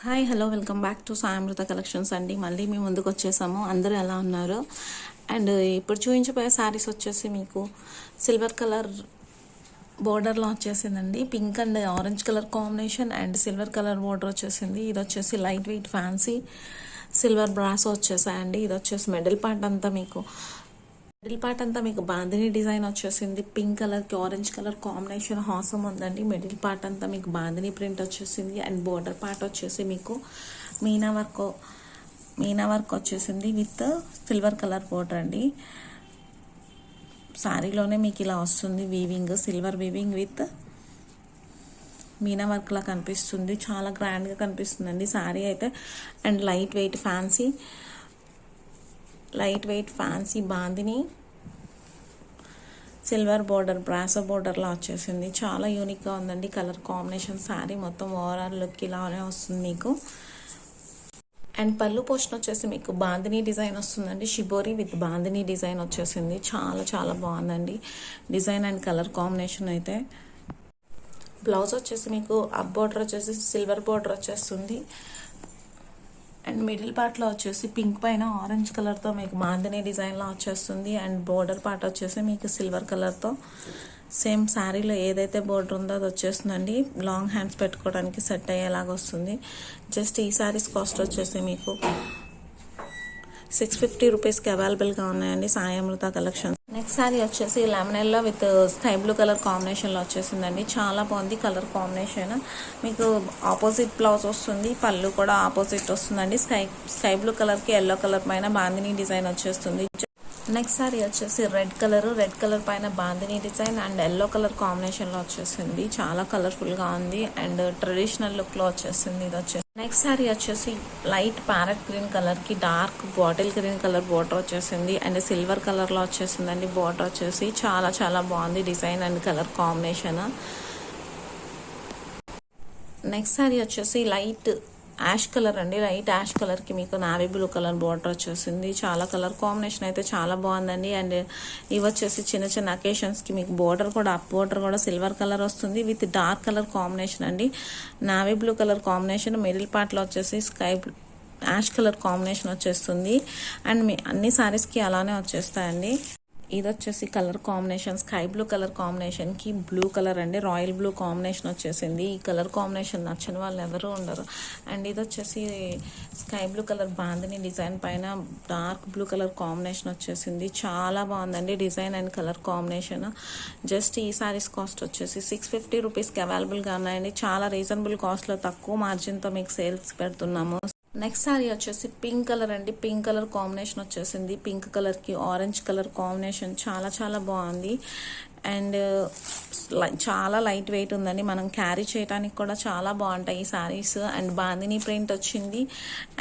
Hi hello welcome back to Sayamrutha collections అండి. మళ్ళీ మేము ముందుకు వచ్చేసాము. అందరూ ఎలా ఉన్నారు? అండ్ ఇప్పుడు చూపించబోయే శారీస్ వచ్చేసి మీకు సిల్వర్ కలర్ బోర్డర్లో వచ్చేసిందండి. Pink and orange colour combination and silver colour border వచ్చేసింది. ఇది వచ్చేసి light weight fancy silver brasso వచ్చేసాయండి. ఇది వచ్చేసి మిడిల్ పార్ట్ అంతా మీకు బాందిని డిజైన్ వచ్చేసింది. పింక్ కలర్కి ఆరెంజ్ కలర్ కాంబినేషన్ హాసం ఉందండి. మిడిల్ పార్ట్ అంతా మీకు బాందిని ప్రింట్ వచ్చేసింది అండ్ బోర్డర్ పార్ట్ వచ్చేసి మీకు మీనా వర్క్ వచ్చేసింది విత్ సిల్వర్ కలర్ బోర్డర్ అండి. శారీలోనే మీకు ఇలా వస్తుంది weaving, silver weaving with meena work లా కనిపిస్తుంది. చాలా గ్రాండ్గా కనిపిస్తుందండి శారీ అయితే. And light weight fancy bandhani silver border brasso బోర్డర్లా వచ్చేసింది. చాలా యూనిక్గా ఉందండి కలర్ కాంబినేషన్. శారీ మొత్తం ఓవరాల్ లుక్ ఇలానే వస్తుంది మీకు. అండ్ పళ్ళు పోర్షన్ వచ్చేసి మీకు బాందిని డిజైన్ వస్తుందండి. షిబోరి విత్ బాందిని డిజైన్ వచ్చేసింది. చాలా చాలా బాగుందండి డిజైన్ అండ్ కలర్ కాంబినేషన్ అయితే. బ్లౌజ్ వచ్చేసి మీకు అప్ బోర్డర్ వచ్చేసి సిల్వర్ బోర్డర్ వచ్చేస్తుంది. అండ్ మిడిల్ పార్ట్లో వచ్చేసి పింక్ పైన ఆరెంజ్ కలర్తో మీకు బాందిని డిజైన్లో వచ్చేస్తుంది. అండ్ బోర్డర్ పార్ట్ వచ్చేసి మీకు సిల్వర్ కలర్తో సేమ్ శారీలో ఏదైతే బోర్డర్ ఉందో అది వచ్చేస్తుందండి. లాంగ్ హ్యాండ్స్ పెట్టుకోవడానికి సెట్ అయ్యేలాగా వస్తుంది. జస్ట్ ఈ శారీస్ కాస్ట్ వచ్చేసి మీకు 650 రూపీస్కి అవైలబుల్గా ఉన్నాయండి సాయమృత కలెక్షన్. నెక్స్ట్ శారీ వచ్చేసి lemon yellow with sky blue colour కాంబినేషన్లో వచ్చేసిందండి. చాలా బాగుంది కలర్ కాంబినేషన్. మీకు ఆపోజిట్ బ్లౌజ్ వస్తుంది, పళ్ళు కూడా ఆపోజిట్ వస్తుందండి. స్కై బ్లూ కలర్కి ఎల్లో కలర్ పైన బాందిని డిజైన్ వచ్చేస్తుంది. నెక్స్ట్ శారీ వచ్చేసి రెడ్ కలర్ పైన bandhani design and yellow colour కాంబినేషన్లో వచ్చేసింది. చాలా కలర్ఫుల్గా ఉంది అండ్ ట్రెడిషనల్ లుక్లో వచ్చేసింది. ఇది వచ్చేసి నెక్స్ట్ శారీ వచ్చేసి లైట్ ప్యారెట్ గ్రీన్ కలర్కి dark bottle green colour border వచ్చేసింది అండ్ సిల్వర్ కలర్లో వచ్చేసిందండి. బోర్డర్ వచ్చేసి చాలా చాలా బాగుంది design and colour combination. Next sari వచ్చేసి లైట్ యాష్ కలర్ అండి. లైట్ యాష్ కలర్కి మీకు నావీ బ్లూ కలర్ బోర్డర్ వచ్చేసింది. చాలా కలర్ కాంబినేషన్ అయితే చాలా బాగుందండి. అండ్ ఇవి వచ్చేసి చిన్న చిన్న అకేషన్స్కి మీకు బోర్డర్ కూడా అప్ బోర్డర్ కూడా సిల్వర్ కలర్ వస్తుంది విత్ డార్క్ కలర్ కాంబినేషన్ అండి. Navy blue colour combination middle పార్ట్లో వచ్చేసి స్కై యాష్ కలర్ కాంబినేషన్ వచ్చేస్తుంది. అండ్ మీ అన్ని శారీస్కి అలానే వచ్చేస్తాయండి. ఇది వచ్చేసి colour combination sky blue colour కాంబినేషన్కి బ్లూ కలర్ అండి, రాయల్ బ్లూ కాంబినేషన్ వచ్చేసింది. ఈ కలర్ కాంబినేషన్ నచ్చని వాళ్ళు ఎవరు ఉండరు. అండ్ ఇది వచ్చేసి sky blue colour bandhani design పైన డార్క్ బ్లూ కలర్ కాంబినేషన్ వచ్చేసింది. చాలా బాగుందండి design and colour combination. Just ఈ సారీస్ కాస్ట్ వచ్చేసి 650 రూపీస్కి అవైలబుల్గా ఉన్నాయండి. చాలా రీజనబుల్ కాస్ట్లో తక్కువ మార్జిన్తో మీకు సేల్స్ పెడుతున్నాము. నెక్స్ట్ శారీ వచ్చేసి పింక్ కలర్ అండి. పింక్ కలర్ కాంబినేషన్ వచ్చేసింది. పింక్ కలర్కి ఆరెంజ్ కలర్ కాంబినేషన్ చాలా చాలా బాగుంది. అండ్ చాలా లైట్ వెయిట్ ఉందండి. మనం క్యారీ చేయడానికి కూడా చాలా బాగుంటాయి ఈ శారీస్. అండ్ బాందిని ప్రింట్ వచ్చింది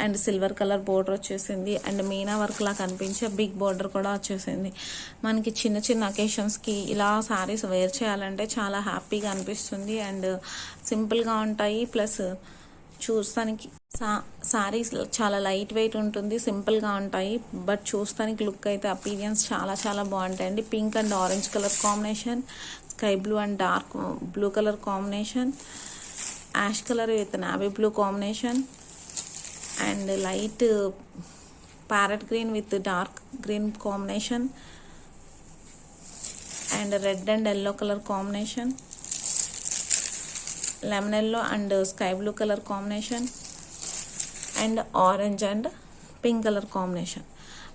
అండ్ సిల్వర్ కలర్ బోర్డర్ వచ్చేసింది అండ్ మీనా వర్క్ లా కనిపించే బిగ్ బోర్డర్ కూడా వచ్చేసింది. మనకి చిన్న చిన్న అకేషన్స్కి ఇలా శారీస్ వేర్ చేయాలంటే చాలా హ్యాపీగా అనిపిస్తుంది అండ్ సింపుల్గా ఉంటాయి. ప్లస్ చూస్తానికి శారీస్ చాలా లైట్ వెయిట్ ఉంటుంది, సింపుల్గా ఉంటాయి. బట్ చూస్తానికి లుక్ అయితే అపీరియన్స్ చాలా చాలా బాగుంటాయండి. Pink and orange colour combination, sky blue and dark blue colour combination, ash colour with navy blue combination and light parrot green with dark green combination and red and yellow colour combination, lemon yellow and sky blue colour combination and orange and pink colour combination.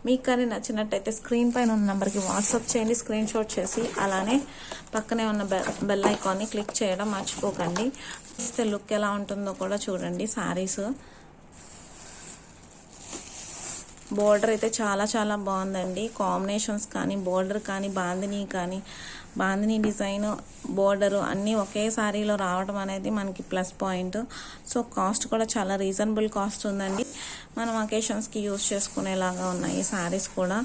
మీకు కానీ నచ్చినట్టయితే screen పైన ఉన్న నెంబర్కి WhatsApp చేయండి, screen shot చేసి. అలానే పక్కనే ఉన్న బెల్ ఐకాన్ని క్లిక్ చేయడం మర్చిపోకండి. ఇస్తే లుక్ ఎలా ఉంటుందో కూడా చూడండి. శారీస్ బోర్డర్ అయితే చాలా చాలా బాగుందండి. కాంబినేషన్స్ కానీ బోర్డర్ కానీ బాందిని డిజైన్ బోర్డరు అన్నీ ఒకే శారీలో రావడం అనేది మనకి ప్లస్ పాయింట్. సో కాస్ట్ కూడా చాలా రీజనబుల్ కాస్ట్ ఉందండి. మనం అకేషన్స్కి యూజ్ చేసుకునేలాగా ఉన్నాయి ఈ శారీస్ కూడా.